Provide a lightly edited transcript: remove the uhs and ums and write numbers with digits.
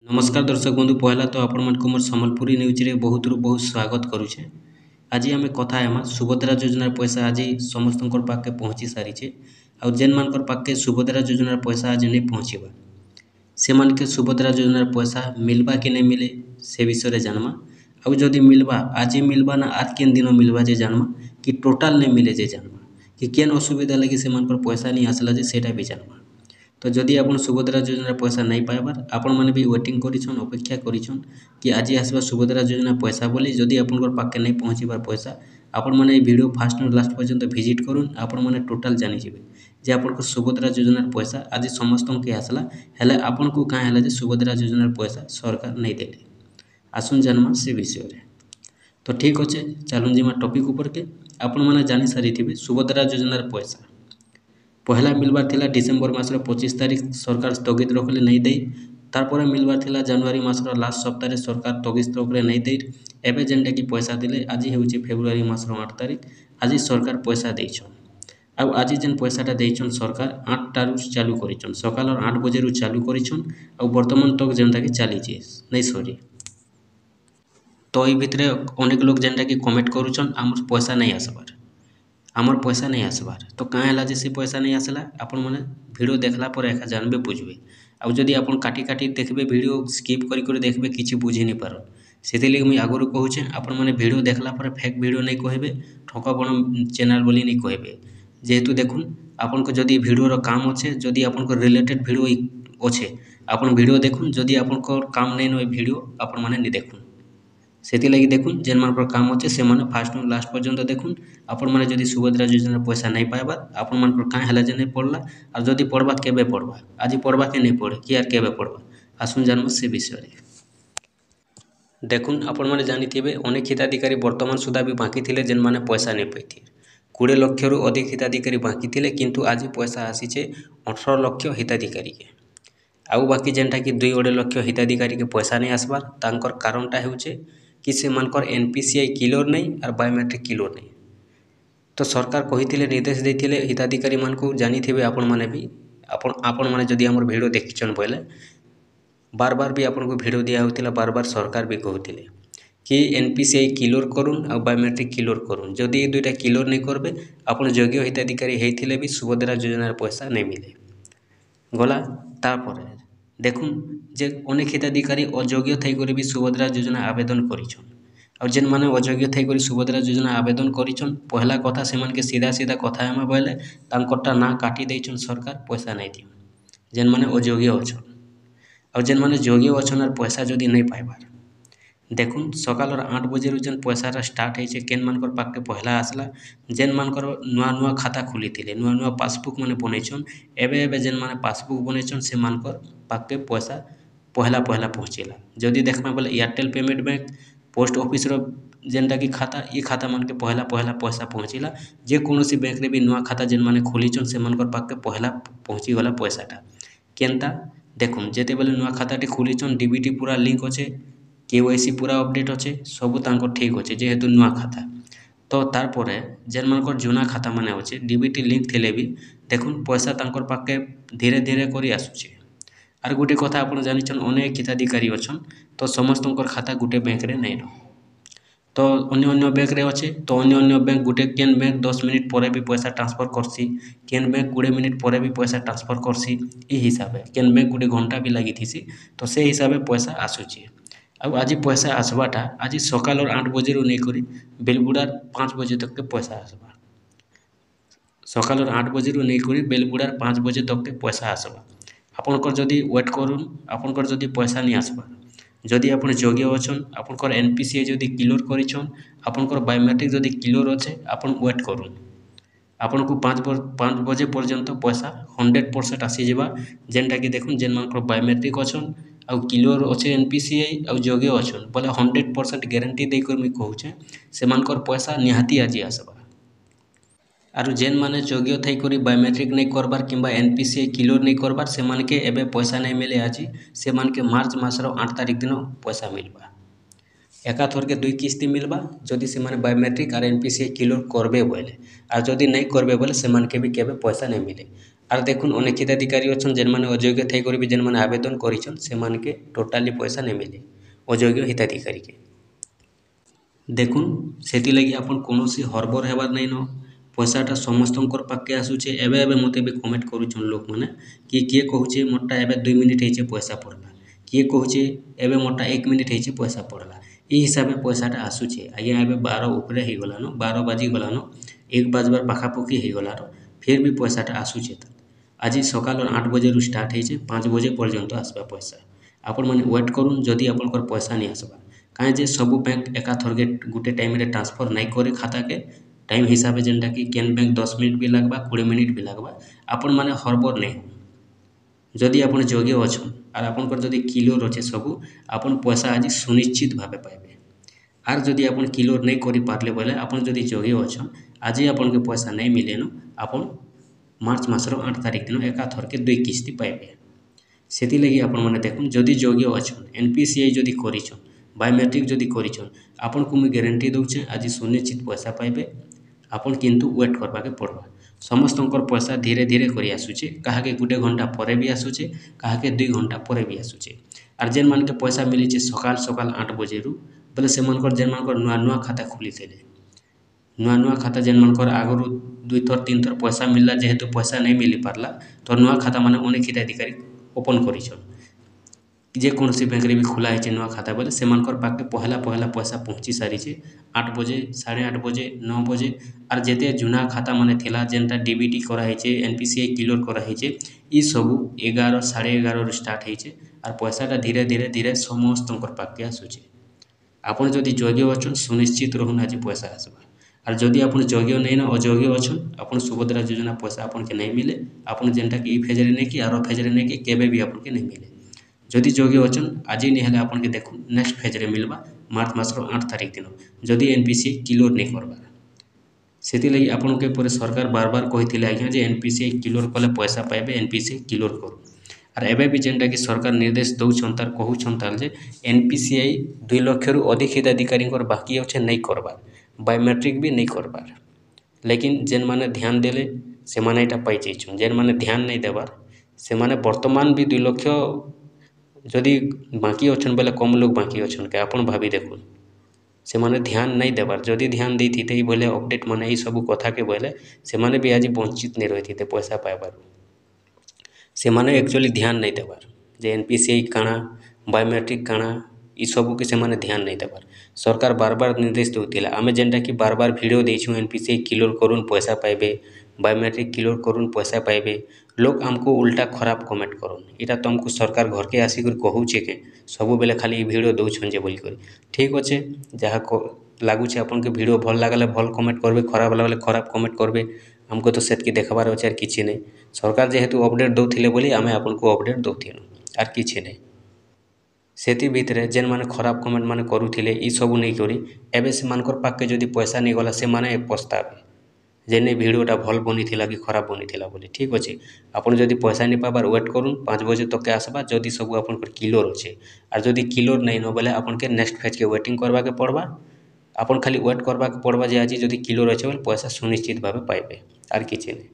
नमस्कार दर्शक बंधु पहला तो आपण मन को मोर संबलपुरी न्यूज रे बहुत रु बहुत स्वागत करुछे। आज आम कथा हेमा सुभद्रा योजनार पैसा आज समस्त पाखे पहुँची सारी आ जेन मान पाखे सुभद्रा योजनार पैसा आज नहीं पहुँचवा से मान के सुभद्रा योजनार पैसा मिलवा कि नहीं मिले से विषय जानमा आउ जदि मिलवा आज मिलवा ना आज केन दिन मिलवा जे जानमा कि टोटाल नहीं मिले जे जानमा कि केन असुविधा लगी से मान पर पैसा नहीं आसला जे सेटा भी जानमा। तो जदि आप सुभद्रा योजना पैसा नहीं पाइबार आपण मैंने भी वेटिंग करिछन अपेक्षा करिछन कि आज आसवा सुभद्रा योजना पैसा बोली जदि आपन पाखे नहीं पहुँचबार पैसा आपण मैंने वीडियो फास्ट लास्ट पर्यंत विजिट करूँ आपण मैंने टोटाल जानीजे जे आपन सुभद्रा योजनार पैसा आज समस्त के आसला हेले आपन को कहाँ है सुभद्रा योजनार पैसा सरकार नहीं देले आसुन जानमा से विषय रे। तो ठीक अच्छे चलून जिमा टॉपिक ऊपर के आपण मैंने जानी सारी थे सुभद्रा योजनार पैसा पहला मिलबार थिला डिसेम्बर मासर 25 तारीख सरकार स्थगित रखले नहीं दे तारपर मिलबार थिला जनवरी मासर लास्ट सप्ताह सरकार स्थगित रखले नहीं दे एबे जेनटा कि पैसा दिले आज हेउची फेब्रुआरी मासर 8 तारीख आज सरकार पैसा देछन आ आज जेन पैसाटा देछन सरकार 8 टारू चालू करिछन सकाल 8 बजे रु चालू करिछन आ वर्तमान तक जेनटा कि चलीछे नहीं सॉरी। तो ये भितरे अनेक लोग जेनटा कि कमेंट करूछन हमर पैसा नहीं आसबार आमर पैसा नहीं आसबार तो कहाँ है जे से पैसा नहीं आसला आपण मैंने वीडियो देखला पर एका जानबे बुझबे आउ जदि आपण काटी काटी देखबे वीडियो स्किप करी करी देखबे किछि बुझी नहीं पार से मुझे आगुरी कहूचे आपण मैंने वीडियो देखला पर फेक वीडियो नहीं कहबे ठका बण चैनल बोली नहीं कहबे जेहेतु देखुन आपन को जदि वीडियो काम अच्छे जदि आपन को रिलेटेड वीडियो अच्छे आपण वीडियो देखुन जदि आपन को काम नहीं न वीडियो आपण मैंने नहीं देखुन से लगी देखुन जेन मान पर काम अच्छे से माने फास्ट लास्ट पर्यंत देखुन आपण मैंने जदि सुभद्रा योजना पैसा नहीं पाइबार आपण मान पर कहाँ है जे नहीं पड़ला और जदि पढ़वा केबे पढ़वा आज पढ़वा के नहीं पढ़े कि यार केबे पढ़वा आसुन जानम से विषय देखुन आपण मैंने जानी थे अनेक हिताधिकारी वर्तमान सुधा भी बाकी थे जेन माने पैसा नहीं पाई 20 लाख रु अधिक हिताधिकारी बाकी थे किंतु आज पैसा आसीचे 18 लाख हिताधिकारी के आउ बाकी जेनटा कि 2.5 लाख हिताधिकारी के पैसा नहीं आसबार तांकर कारणटा हेउचे कि से मानकर एनपीसीआई क्लियर नहीं और बायोमेट्रिक क्लियर नहीं। तो सरकार कही निर्देश देते हिताधिकारी मान को जानी थे आपण मैंने भी आपण मैंने जदि आम भिडियो देखिछन बोले बार बार भी आपन को भिडियो दिया होता बार बार सरकार भी कहते कि एनपीसीआई क्लियर करूँ और बायोमेट्रिक क्लियर करूँ जदि ये दुईटा क्लियर नहीं करेंगे आपन योग्य हिताधिकारी होते भी सुभद्रा योजनार पैसा नहीं मिले गला तापर देखुन जे अनेक हिताधिकारी अयोग्य थी भी सुभद्रा योजना आवेदन करिछन और जेन माने अयोग्य थी सुभद्रा योजना आवेदन करिछन पहला कथा से के सीधा सीधा कथा हेमा बोले तांकरटा ना काटी देछन सरकार पैसा नहीं दियो जेन माने अयोग्य अछन और जेन माने योग्य अछन और पैसा जदि नहीं पाइबार देखुन सकाल 8 बजे जेन पैसाटा स्टार्ट होइछे केन मानकर पाखे पहला आसला जेन मानकर नुआ नुआ खाता खुली थिले नुआ नुआ पासबुक माने बनैछन एबे एबे जेन माने पासबुक बनैछन से मानकर पाखे पैसा पहला पहला पहुँचेला जदि देखमा बोले Airtel payment bank post office रो जेनटा कि खाता ये खाता मान के पहला पहला पैसा पहुँचेला जे कौनसी बैंक रे भी नुआ खाता जेन माने खोलीछन से मानकर पाखे पहला पहुँची गला पैसाटा केनता देखुन जेते बेले नुआ खाताटी खोलीछन डीबीटी पूरा लिंक अच्छे केवाईसी पूरा अपडेट अच्छे सबू तांकर ठीक अच्छे जेहेतु नुआ खाता तो तारपर जेन मानकर जुना खाता माने अच्छे डीबीटी लिंक थिले भी देखुन पैसा तांकर पाखे धीरे धीरे करी आसुचे आर गोटे कथा आपन जानिछन अनेक हिताधिकारी अच्छन तो समस्त खाता गोटे बैंक रे नहीं तो अन्य अन्य बैंक रे अच्छे तो अन्य अन्य बैंक गोटे केन बैंक 10 मिनिट पर भी पैसा ट्रांसफर करसी केन बैंक 20 मिनिट पर भी पैसा ट्रांसफर करसी ई हिसाब केन बैंक गोटे घंटा भी लगी थी तो से हिसाब पैसा आसुची आज पैसा आसवाटा आज सकाल 8 बजे रू नहीं करी बेलबुड़ार 5 बजे तक के पैसा आसवा सकाल 8 बजे रू नहीं करी बेलबुड़ार 5 बजे तक के पैसा आसवा आपनकर जदि वेट करूँ आपनकर जदि पैसा नहीं आसवा जदि आप योग्य अच्छन आपनकर एनपीसीआई जदि क्लियर करिछन आपनकर बायोमेट्रिक जदि क्लियर अच्छे आपन वेट करूँ आपन को 5 बजे पर्यंत पैसा 100% आसीजा जेनटा कि देखुन जेन मान बायोमेट्रिक अच्छन आउ क्लियर अच्छे एनपीसीआई आउ योग्य अच्छन बोले 100% गारंटी देकर मुझे कहूचे से मानकर पैसा निहाती आज आसबा आरु जेन माने योग्य थी करी बायोमेट्रिक नहीं करबार किंबा एनपीसीआई क्लियर नहीं करबार से मान के एबे पैसा नहीं मिले आज से मान के मार्च मासर 8 तारीख दिन पैसा मिलबा एका थर के 2 किस्ती मिलबा जदि से माने बायोमेट्रिक और एनपीसीआई क्लियर करबे बोले और जदि नहीं करबे बोले से मान के भी केबे पैसा नहीं मिले আর দেখুন অনেক হিতাধিকারী অছন যেনমানে অযোগ্য থাই করবি যেনমানে আবেদন করিছন সেমানকে টোটালি পয়সা নেই মিলে অযোগ্য হিতাধিকারীকে। দেখুন সেথিলাগি আপন কৌনসি হরবর হেবার নাইন। পয়সাটা সমস্তঙ্কর পাখকে আসুছে। এবে এবে মতে ବି କମେଣ୍ଟ କରୁଛନ୍ ଲୋକମାନେ କି କିଏ କହୁଛେ ମୋରଟା ଏବେ 2 ମିନିଟ୍ ହେଇଛେ ପଇସା ପଡ଼ଲା, କିଏ କହୁଛେ ଏବେ ମୋରଟା 1 ମିନିଟ୍ ହେଇଛେ ପଇସା ପଡ଼ଲା। এই হিসাবে পয়সাটা আসুছে। আজ্ঞা ଏବେ 12 উপরে ହେଇଗଲାନ, 12 ବାଜିଗଲାନ, 1 ବାଜবার ପାଖାପାଖି ହେଇଗଲାର, ଫିର୍ ବି ପଇସାଟା আসুছে। ଆଜି ସକାଳ 8 ବଜେରୁ ଷ୍ଟାର୍ଟ ହେଇଛେ, 5 ବଜେ ପର୍ଯ୍ୟନ୍ତ আসବା ପଇସା। ଆପଣମାନେ ୱେଟ୍ କରୁନ୍ ଯଦି ଆପଣଙ୍କର ପଇସା ନି আসବା। କାହିଁ ଯେ ସବୁ ବ୍ୟାଙ୍କ ଏକାଥରକେ ଗୁଟେ ଟାଇମ୍ରେ ଟ୍ରାନ୍ସଫର୍ ନାଇଁ করে ଖାତାକେ টাইম হিসাবে যেটাকি কেন ব্যাঙ্ক 10 মিনিট বি লাগবা 20 মিনিট বি লাগবা। আপনার হরবর নেই যদি আপনার যোগ্য অছন আর আপনার যদি কিলোর অছে সবু আপন পয়সা আজ সুনিশ্চিত ভাবে পাইবে। আর যদি আপনার কিলোর নেই করে পারলে বলে আপনার যদি যোগ্য অছন আজ আপনাকে পয়সা নেই মিলেন আপন মার্চ মাসর 8 তারিখ দিন একাথরকে 2 কিস্তি পাইবে। সেথিলাগি আপনার দেখুন যদি যোগ্য অছন এনপিসিআই যদি করিছন বায়োমেট্রিক যদি করিছন আপনার মুই গ্যারেন্টি দৌছে আজ সুনিশ্চিত পয়সা পাইবে। আপন কিন্তু ওয়েট করবাকে পড়বা। সমস্তঙ্কর পয়সা ধীরে ধীরে করে আসুছে, কাহাকে গোটে ঘন্টা পরে বি আসুছে, কাহাকে 2 ঘন্টা পরে বি আসুছে। আর যেন মানকে পয়সা মিলিছে সকাল সকাল 8 বজেরু বলে সেমানকর যেন মানকর নূয়া নূয়া খাতা খুলিଥିଲେ। নূয়া নূয়া খাতা যেন মানকর আগরু 2 থর 3 থর পয়সা মিললা যেহেতু পয়সা নেই মিলি পারলা তো নূয়া খাতা মানে অনেক হিতাধিকারী ওপন করিছন। যেকୌଣସି ବ୍ୟାଙ୍କରେ ବି ଖୋଲା ହେଇଛି ନୂଆ ଖାତା ବୋଲେ ସେମାନଙ୍କର ପାଖକେ ପହଲା ପହଲା ପଇସା ପହଞ୍ଚି ସାରିଛେ 8 ବଜେ 8:30 ବଜେ 9 ବଜେ। আর যেতে জুনা খাতা মানে থিলা যেনটা ডিবিটি করা হয়েছে এনপিসিআই ক্লিয়র করা হয়েছে ই সবু 11 11:30 স্টার্ট হয়েছে। আর পয়সাটা ধীরে ধীরে ধীরে সমস্তঙ্কর পাখকে আসুছে। আপন যদি যোগ্য অছন সুনিশ্চিত রহুন আজ পয়সা আসবা। আর যদি আপন যোগ্য নেই না অযোগ্য অছন আপন সুভদ্রা যোজনা পয়সা আপনাকে নেই মিলে আপন যেনটাকে ই ফেজরে নেই কি আর ফেজরে নেই কি কেবে भी আপনাকে নেই মিলে। যদি যোগ্য অছন আজি নি হলে আপনাকে দেখুন নেক্সট ফেজরে মিলবা মার্চ মাসর 8 তারিখ দিন যদি এনপিসিআই ক্লিয়র নেই করবা। সেথিলাগি আপনাকে পরে সরকার বারবার কইଥିଲେ আজ্ঞা যে এনপিসিআই ক্লিয়র কলে পয়সা পাইবে এনপিসিআই ক্লিয়র করুন। আর এবে বি যেনটাকি সরকার নির্দেশ দৌছন তার কহুছন তার যে এনপিসিআই 2 লক্ষরু অধিক হিতাধিকারীঙ্কর বাকি অছে নেই করবার, বায়োমেট্রিক বি নেই করবার। লেকিন যেন মানে ধ্যান দেলে সেমানে এটা পাই যাইছন, যেন মানে ধ্যান নেই দেবার সেমানে বর্তমান বি 2 লক্ষ যদি বাকি অছন বলে কম লোক বাকি অছন কে আপন ভাবি দেখুন। সেমানে ধ্যান নাই দেবার যদি ধ্যান ଦେଇଥିତେ এই বলে অপডেট মানে এই সবু কথাকে বলে সেমানে বি আজ বঞ্চিত নেই রইথিতে পয়সা পাইবার। সেমানে একচুয়ালি ধ্যান নাই দেবার যে এনপিসিআই কাଣା বায়োমেଟ୍ରିକ୍ କାଣା ଇ ସବୁକେ ସେମାନେ ଧ୍ୟାନ ନାଇଁ ଦେବାର। ସରକାର ବାରବାର ନିର୍ଦ୍ଦେଶ ଦେଉଥିଲା ଆମେ ଯେନ୍ଟାକି ବାରବାର ଭିଡ଼ିଓ ଦେଇଛୁଁ ଏନପିସିଆଇ କ୍ଲିୟର କରୁନ୍ ପଇସା ପାଇବେ, ବାୟୋମେଟ୍ରିକ୍ କ୍ଲିୟର କରୁନ୍ ପଇସା ପାଇବେ। ଲୋକ ଆମକୁ ଉଲ୍ଟା ଖରାପ କମେଣ୍ଟ କରୁନ୍ ଏଇଟା ତମକୁ ସରକାର ଘରକେ ଆସିକରି କହୁଛେ କେ ସବୁବେଲେ ଖାଲି ଇ ଭିଡ଼ିଓ ଦଉଛନ୍ ଯେ ବୋଲିକରି। ଠିକ୍ ଅଛେ ଯାହା ଲାଗୁଛେ ଆପଣଙ୍କୁ ଭିଡ଼ିଓ ଭଲ ଲାଗଲେ ଭଲ କମେଣ୍ଟ করবে, ଖରାପ লাগলে ଖରାପ କମେଣ୍ଟ করবে। ଆମକୁ ତ ସେତିକି ଦେଖବାର ଅଛି আর କିଛି ନାହିଁ। ସରକାର ଯେହେତୁ ଅପଡେଟ୍ ଦଉଥିଲେ ବୋଲି ଆମେ ଆପଣଙ୍କୁ ଅପଡେଟ୍ ଦଉଥିଲୁ আর କିଛି ନାହିଁ। ସେଥି ଭିତରେ ଯେନ୍ମାନେ ଖରାପ କମେଣ୍ଟ ମାନେ କରୁଥିଲେ ଇ ସବୁ ନେଇକରି ଏବେ ସେମାନଙ୍କର ପାଖକେ ଯଦି ପଇସା ନେଇଗଲା ସେମାନେ ପସ୍ତାବେ ଯେ ନେ ଭିଡ଼ିଓଟା ଭଲ ବନିଥିଲା କି ଖରାପ ବନିଥିଲା ବୋଲି। ଠିକ୍ ଅଛି ଆପଣ ଯଦି ପଇସା ନେଇ ପାଇବାର ୱେଟ୍ କରୁନ୍ 5 ବଜେ ତକେ আসবা যদি ସବୁ ଆପଣଙ୍କର କ୍ଲିୟର ଅଛି। আর যদি ক্লিয়র নাই ন বলে আপনাকে নেক্সট ফেজকে ওয়েটিং করবাকে পড়বা। আপন খালি ওয়েট করবাকে পড়বা যে আজি যদি ক্লিয়র আছে বলে পয়সা সুনিশ্চিত ভাবে পাইবে আর কিছু নেই।